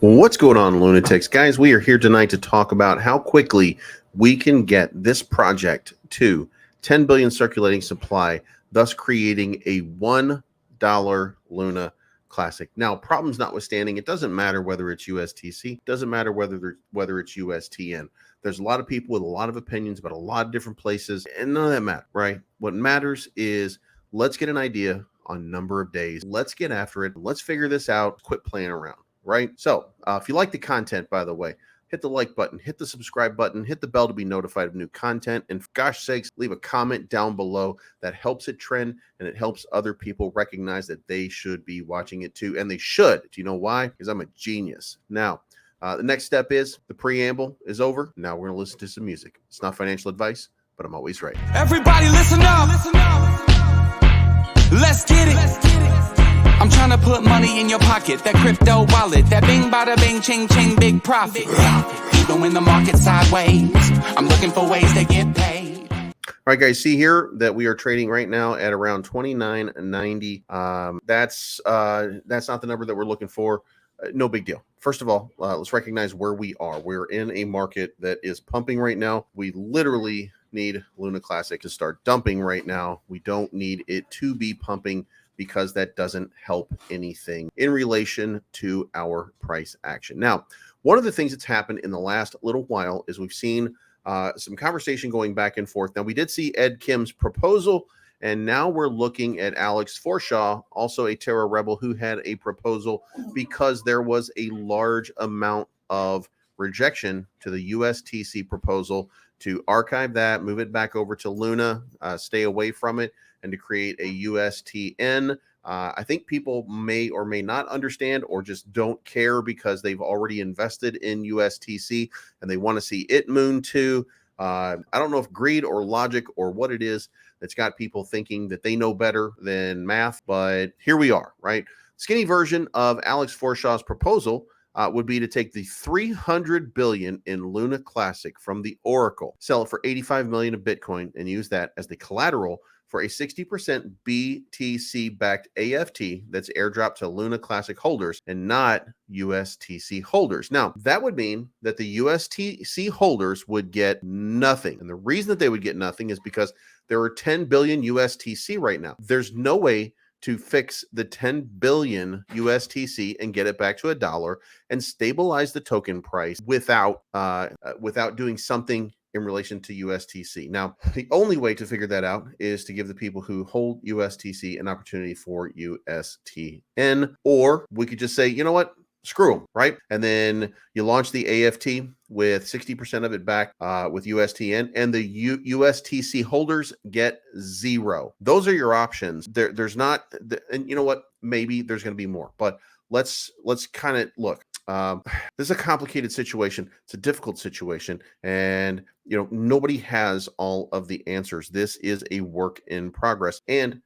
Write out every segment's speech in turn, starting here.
What's going on, lunatics? Guys, we are here tonight to talk about how quickly we can get this project to 10 billion circulating supply, thus creating a $1 Luna Classic. Now, problems notwithstanding, it doesn't matter whether it's USTC, it doesn't matter whether it's USTN. There's a lot of people with a lot of opinions about a lot of different places, and none of that matters, right? What matters is let's get an idea on number of days. Let's get after it. Let's figure this out. Quit playing around. Right? So if you like the content, by the way, hit the like button, hit the subscribe button, hit the bell to be notified of new content. And for gosh sakes, leave a comment down below. That helps it trend and it helps other people recognize that they should be watching it too. And they should. Do you know why? Because I'm a genius. Now, the next step is the preamble is over. Now we're going to listen to some music. It's not financial advice, but I'm always right. Everybody listen up. Let's get it. I'm trying to put money in your pocket, that crypto wallet, that bing bada bing ching ching big profit. Even when the market's sideways, I'm looking for ways to get paid. All right, guys, see here that we are trading right now at around 29.90. That's not the number that we're looking for. No big deal. First of all, let's recognize where we are. We're in a market that is pumping right now. We literally need Luna Classic to start dumping right now. We don't need it to be pumping, because that doesn't help anything in relation to our price action. Now, one of the things that's happened in the last little while is we've seen some conversation going back and forth. Now, we did see Ed Kim's proposal, and now we're looking at Alex Forshaw, also a Terra rebel, who had a proposal because there was a large amount of rejection to the USTC proposal to archive that, move it back over to Luna, stay away from it, and to create a USTN. I think people may or may not understand or just don't care because they've already invested in USTC and they want to see it moon too. I don't know if greed or logic or what it is that's got people thinking that they know better than math, but here we are, right? Skinny version of Alex Forshaw's proposal would be to take the 300 billion in Luna Classic from the Oracle, sell it for 85 million of Bitcoin, and use that as the collateral for a 60% BTC-backed AFT that's airdropped to Luna Classic holders and not USTC holders. Now, that would mean that the USTC holders would get nothing. And the reason that they would get nothing is because there are 10 billion USTC right now. There's no way to fix the 10 billion USTC and get it back to $1 and stabilize the token price without doing something in relation to USTC. Now, the only way to figure that out is to give the people who hold USTC an opportunity for USTN, or we could just say, you know what, screw them, right? And then you launch the AFT with 60% of it back with USTN, and the USTC holders get zero. Those are your options. There's not, and you know what? Maybe there's going to be more, but let's kind of look. This is a complicated situation. It's a difficult situation, and nobody has all of the answers. This is a work in progress, and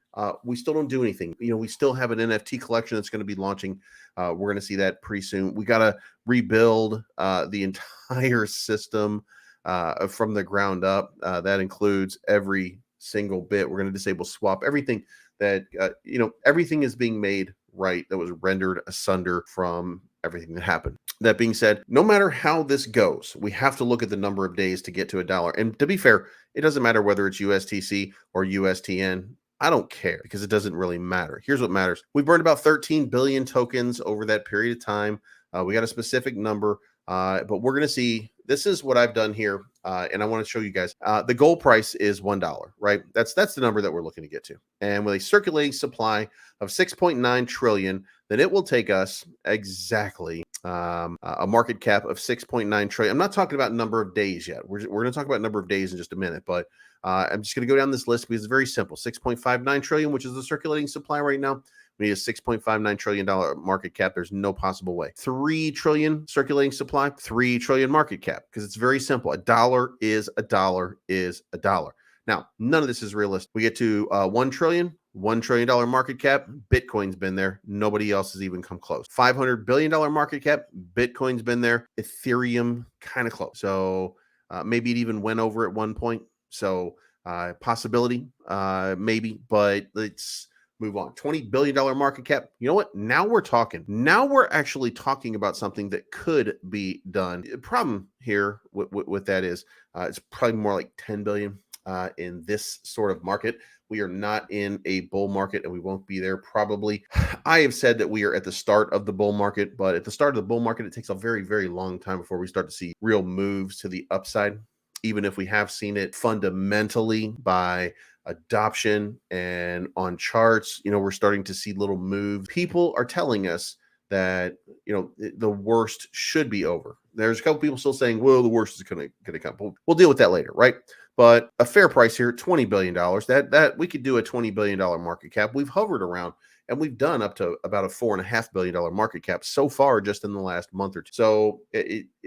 we still don't do anything. We still have an NFT collection that's going to be launching. We're going to see that pretty soon. We got to rebuild the entire system from the ground up. That includes every single bit. We're going to disable swap, everything that everything is being made right that was rendered asunder from everything that happened. That being said, no matter how this goes, we have to look at the number of days to get to $1. And to be fair, it doesn't matter whether it's USTC or USTN. I don't care because it doesn't really matter. Here's what matters. We burned about 13 billion tokens over that period of time. We got a specific number, but we're going to see. This is what I've done here, and I want to show you guys. The goal price is $1, right? That's the number that we're looking to get to. And with a circulating supply of 6.9 trillion, then it will take us exactly a market cap of 6.9 trillion. I'm not talking about number of days yet. We're going to talk about number of days in just a minute, but I'm just going to go down this list because it's very simple. 6.59 trillion, which is the circulating supply right now. We need a $6.59 trillion market cap. There's no possible way. 3 trillion circulating supply, 3 trillion market cap, because it's very simple. $1 is $1 is $1. Now, none of this is realistic. We get to 1 trillion, $1 trillion market cap. Bitcoin's been there. Nobody else has even come close. $500 billion market cap. Bitcoin's been there. Ethereum, kind of close. So maybe it even went over at one point. So possibility, maybe, but it's move on. $20 billion market cap. You know what? Now we're talking. Now we're actually talking about something that could be done. The problem here with that is it's probably more like 10 billion in this sort of market. We are not in a bull market, and we won't be there probably. I have said that we are at the start of the bull market, but at the start of the bull market, it takes a very, very long time before we start to see real moves to the upside, even if we have seen it fundamentally by adoption and on charts. We're starting to see little moves. People are telling us that the worst should be over. There's a couple people still saying, well, the worst is going to come. We'll deal with that later, right? But a fair price here, $20 billion. That we could do a $20 billion market cap. We've hovered around, and we've done up to about a $4.5 billion market cap so far just in the last month or two. So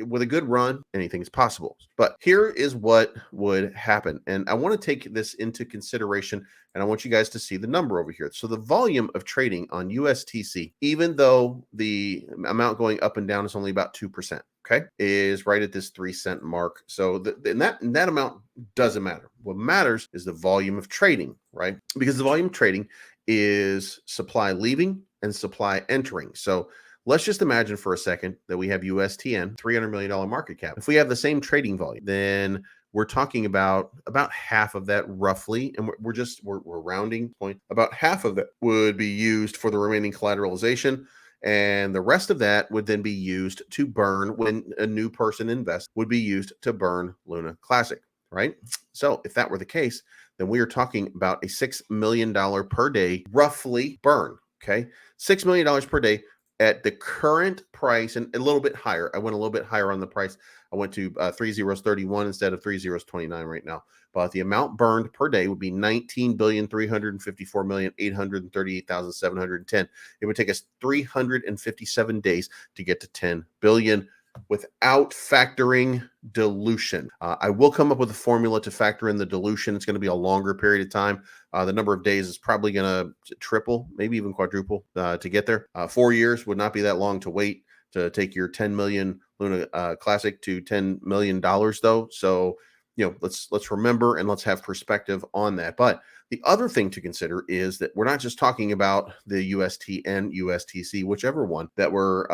with a good run, anything is possible. But here is what would happen. And I want to take this into consideration, and I want you guys to see the number over here. So the volume of trading on USTC, even though the amount going up and down is only about 2%, okay, is right at this 3-cent mark. So that amount doesn't matter. What matters is the volume of trading, right? Because the volume of trading is supply leaving and supply entering. So let's just imagine for a second that we have USTN, $300 million market cap. If we have the same trading volume, then we're talking about half of that roughly, and we're rounding point. About half of that would be used for the remaining collateralization, and the rest of that would then be used to burn when a new person invests, would be used to burn Luna Classic, right? So if that were the case, then we are talking about a $6 million per day roughly burn, okay? $6 million per day at the current price, and a little bit higher. I went a little bit higher on the price. I went to 3031 instead of 3029 right now. But the amount burned per day would be 19,354,838,710. It would take us 357 days to get to 10 billion without factoring dilution. I will come up with a formula to factor in the dilution. It's going to be a longer period of time. The number of days is probably going to triple, maybe even quadruple to get there. 4 years would not be that long to wait to take your 10 million Luna Classic to $10 million though. So, let's remember and let's have perspective on that. But the other thing to consider is that we're not just talking about the UST and USTC, whichever one that we're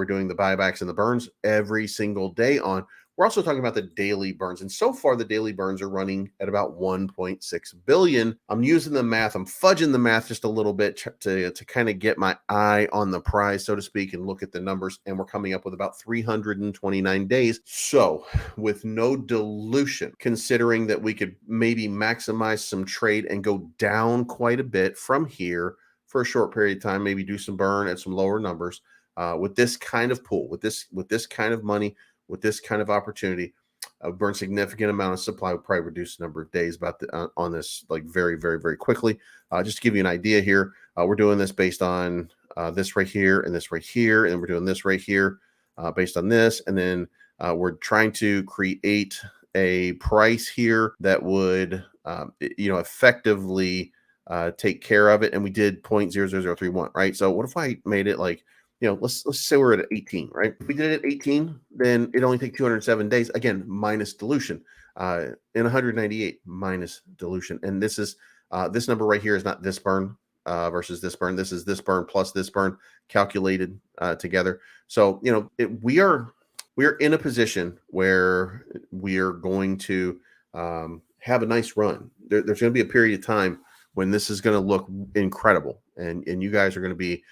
doing the buybacks and the burns every single day on. We're also talking about the daily burns. And so far, the daily burns are running at about 1.6 billion. I'm using the math. I'm fudging the math just a little bit to kind of get my eye on the prize, so to speak, and look at the numbers. And we're coming up with about 329 days. So with no dilution, considering that we could maybe maximize some trade and go down quite a bit from here for a short period of time, maybe do some burn at some lower numbers with this kind of pool, with this kind of money, with this kind of opportunity, burn significant amount of supply, would probably reduce the number of days on this like very, very, very quickly. Just to give you an idea here, we're doing this based on this right here and this right here, and we're doing this right here based on this, and then we're trying to create a price here that would effectively take care of it, and we did 0.00031, right? So what if I made it like, let's say we're at 18, right? If we did it at 18, then it only takes 207 days, again, minus dilution. In 198 minus dilution. And this is this number right here is not this burn versus this burn. This is this burn plus this burn calculated together. So, we are in a position where we are going to have a nice run. There's going to be a period of time when this is going to look incredible, and you guys are going to be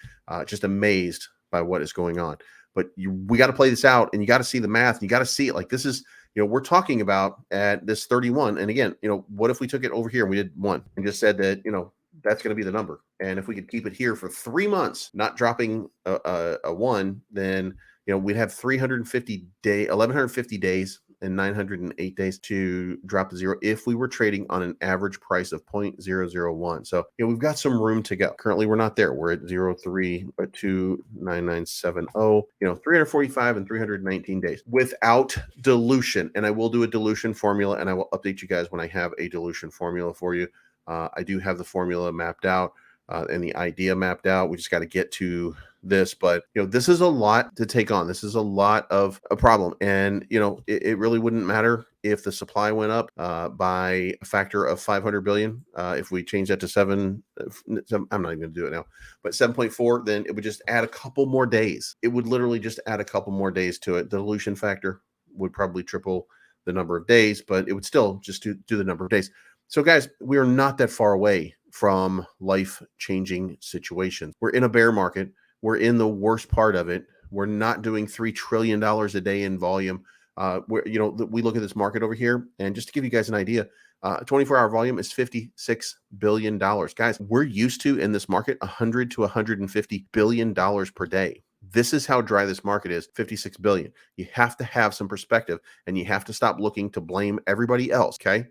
just amazed by what is going on. But we got to play this out, and you got to see the math, and you got to see it. Like, this is, we're talking about at this 31. And again, what if we took it over here and we did 1 and just said that, that's going to be the number. And if we could keep it here for 3 months, not dropping a 1, then, we'd have 1,150 days and 908 days to drop to 0 if we were trading on an average price of 0.001. So, we've got some room to go. Currently, we're not there. We're at 0.32997.0, 345 and 319 days without dilution. And I will do a dilution formula, and I will update you guys when I have a dilution formula for you. I do have the formula mapped out and the idea mapped out. We just got to get to this, but this is a lot to take on. This is a lot of a problem, and it really wouldn't matter if the supply went up by a factor of 500 billion. If we change that to I'm not even going to do it now, but 7.4, then it would just add a couple more days. It would literally just add a couple more days to it. The dilution factor would probably triple the number of days, but it would still just do the number of days. So guys, we are not that far away from life-changing situations. We're in a bear market. We're in the worst part of it. We're not doing $3 trillion a day in volume. We look at this market over here, and just to give you guys an idea, 24-hour volume is $56 billion. Guys, we're used to, in this market, $100 to $150 billion per day. This is how dry this market is, 56 billion. You have to have some perspective, and you have to stop looking to blame everybody else, okay?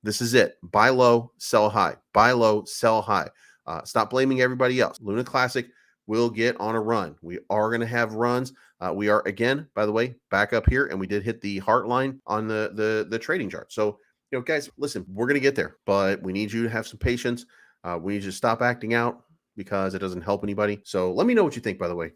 This is it. Buy low, sell high. Buy low, sell high. Stop blaming everybody else. Luna Classic will get on a run. We are going to have runs. We are, again, by the way, back up here, and we did hit the heart line on the trading chart. So, guys, listen, we're going to get there, but we need you to have some patience. We need you to stop acting out, because it doesn't help anybody. So let me know what you think, by the way,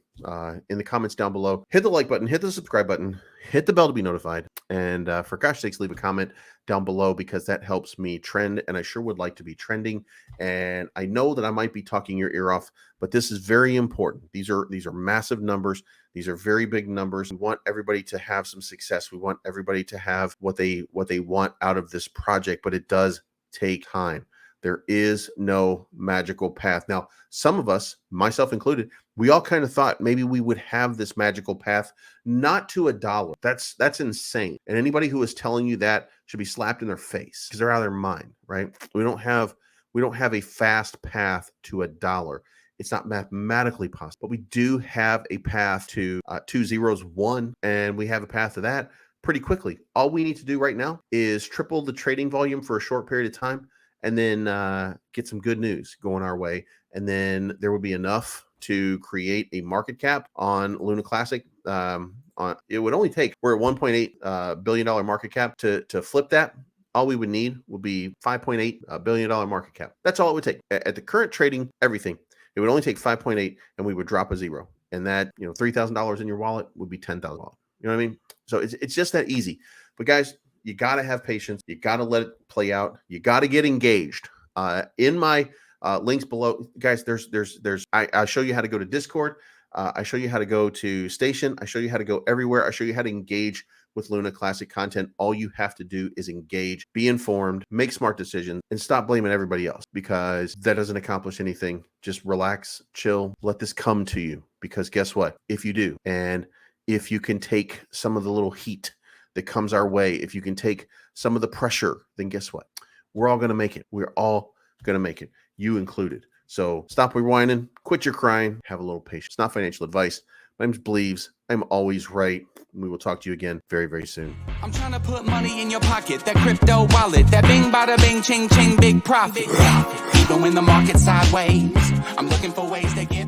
in the comments down below. Hit the like button, hit the subscribe button, hit the bell to be notified. And for gosh sakes, leave a comment down below, because that helps me trend. And I sure would like to be trending. And I know that I might be talking your ear off, but this is very important. These are massive numbers. These are very big numbers. We want everybody to have some success. We want everybody to have what they want out of this project, but it does take time. There is no magical path. Now, some of us, myself included, we all kind of thought maybe we would have this magical path, not to $1. That's insane. And anybody who is telling you that should be slapped in their face, because they're out of their mind, right? We don't have a fast path to $1. It's not mathematically possible, but we do have a path to 2 zeros 1, and we have a path to that pretty quickly. All we need to do right now is triple the trading volume for a short period of time, and then get some good news going our way. And then there will be enough to create a market cap on Luna Classic. It would only take, we're at $1.8 billion market cap to flip that. All we would need would be $5.8 billion market cap. That's all it would take. At the current trading, everything, it would only take 5.8, and we would drop a zero. And that, $3,000 in your wallet would be $10,000. You know what I mean? So it's just that easy. But guys, you got to have patience. You got to let it play out. You got to get engaged. In my links below, guys, I show you how to go to Discord. I show you how to go to Station. I show you how to go everywhere. I show you how to engage with Luna Classic content. All you have to do is engage, be informed, make smart decisions, and stop blaming everybody else, because that doesn't accomplish anything. Just relax, chill, let this come to you, because guess what? If you do, and if you can take some of the little heat that comes our way, if you can take some of the pressure, then guess what? We're all going to make it. We're all going to make it, you included. So stop rewinding, quit your crying, have a little patience. It's not financial advice. My name's Bleaves. I'm always right. We will talk to you again very, very soon. I'm trying to put money in your pocket, that crypto wallet, that bing bada bing ching ching big profit. Even when the market's sideways, I'm looking for ways to get